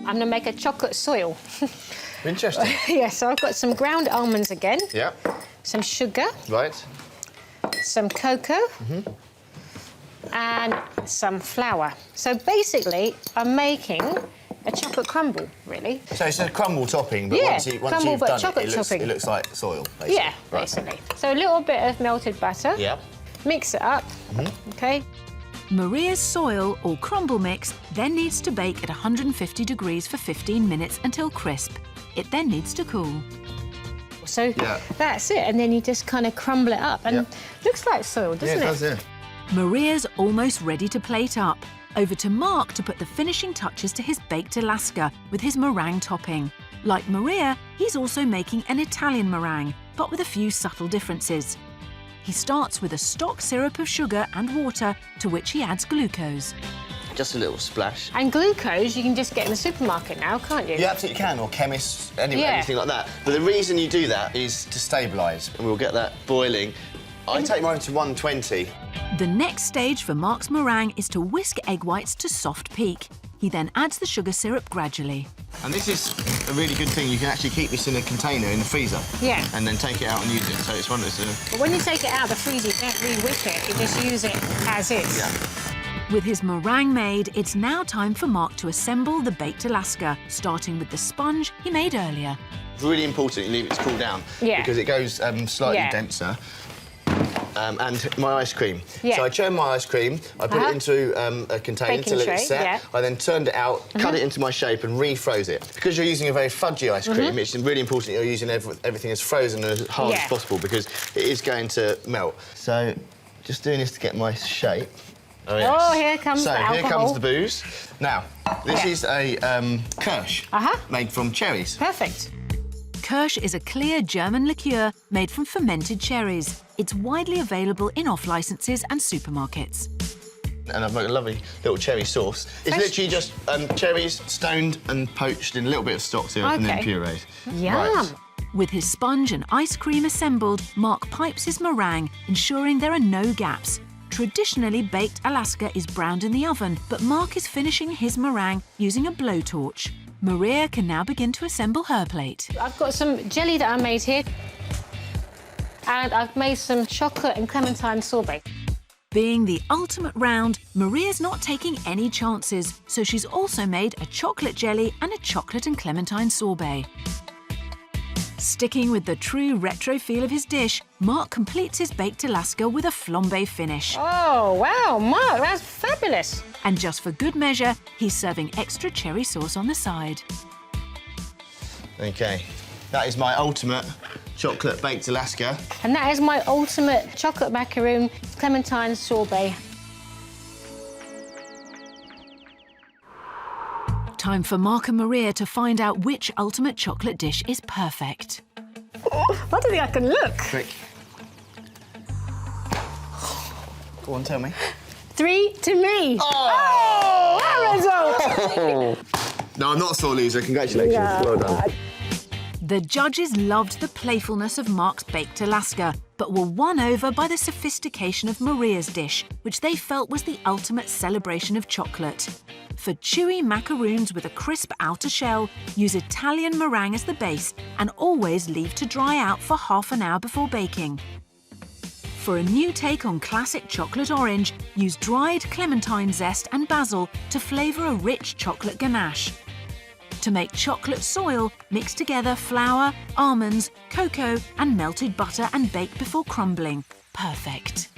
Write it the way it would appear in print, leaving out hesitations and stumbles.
I'm gonna make a chocolate soil. Interesting. Yeah, so I've got some ground almonds again. Yeah. Some sugar. Right. Some cocoa. And some flour. So basically, I'm making a chocolate crumble, really. So it's a crumble topping, but Yeah, once you've crumble, but done chocolate it, topping. it looks like soil, basically. Yeah, basically. So a little bit of melted butter. Yeah. Mix it up, OK? Maria's soil or crumble mix then needs to bake at 150 degrees for 15 minutes until crisp. It then needs to cool. So that's it, and then you just kind of crumble it up, and looks like soil, doesn't it? Yeah, it does, yeah. Maria's almost ready to plate up. Over to Mark to put the finishing touches to his baked Alaska with his meringue topping. Like Maria, he's also making an Italian meringue, but with a few subtle differences. He starts with a stock syrup of sugar and water, to which he adds glucose. Just a little splash. And glucose you can just get in the supermarket now, can't you? You absolutely can, or chemists, Yeah. anything like that. But the reason you do that is to stabilise, and we'll get that boiling. I take mine to 120. The next stage for Mark's meringue is to whisk egg whites to soft peak. He then adds the sugar syrup gradually. And this is a really good thing. You can actually keep this in a container in the freezer. Yeah. And then take it out and use it. So it's one of those... But when you take it out of the freezer, you don't re-whisk it. You just use it as is. Yeah. With his meringue made, it's now time for Mark to assemble the baked Alaska, starting with the sponge he made earlier. It's really important you leave it to cool down. Yeah. Because it goes slightly denser. And my ice cream. Yeah. So I churned my ice cream, I put it into a container Baking to let tray, it set. yeah. I then turned it out, cut it into my shape and refroze it. Because you're using a very fudgy ice cream, it's really important you're using everything as frozen and as hard as possible because it is going to melt. So just doing this to get my shape. Oh, yes. Oh, here comes the alcohol. So here comes the booze. Now, this is a Kirsch made from cherries. Perfect. Kirsch is a clear German liqueur made from fermented cherries. It's widely available in off-licences and supermarkets. And I've made a lovely little cherry sauce. It's literally just cherries stoned and poached in a little bit of stock syrup and then pureed. Yum. Right. With his sponge and ice cream assembled, Mark pipes his meringue, ensuring there are no gaps. Traditionally baked Alaska is browned in the oven, but Mark is finishing his meringue using a blowtorch. Maria can now begin to assemble her plate. I've got some jelly that I made here. And I've made some chocolate and clementine sorbet. Being the ultimate round, Maria's not taking any chances, so she's also made a chocolate jelly and a chocolate and clementine sorbet. Sticking with the true retro feel of his dish, Mark completes his baked Alaska with a flambe finish. Oh, wow, Mark, that's fabulous. And just for good measure, he's serving extra cherry sauce on the side. OK, that is my ultimate chocolate baked Alaska. And that is my ultimate chocolate macaroon clementine sorbet. Time for Mark and Maria to find out which ultimate chocolate dish is perfect. I don't think I can look. Quick. Go on, tell me. 3 to me. Oh! That result! No, I'm not a sore loser. Congratulations. Well done. The judges loved the playfulness of Mark's baked Alaska, but were won over by the sophistication of Maria's dish, which they felt was the ultimate celebration of chocolate. For chewy macaroons with a crisp outer shell, use Italian meringue as the base and always leave to dry out for half an hour before baking. For a new take on classic chocolate orange, use dried clementine zest and basil to flavour a rich chocolate ganache. To make chocolate soil, mix together flour, almonds, cocoa and melted butter and bake before crumbling. Perfect.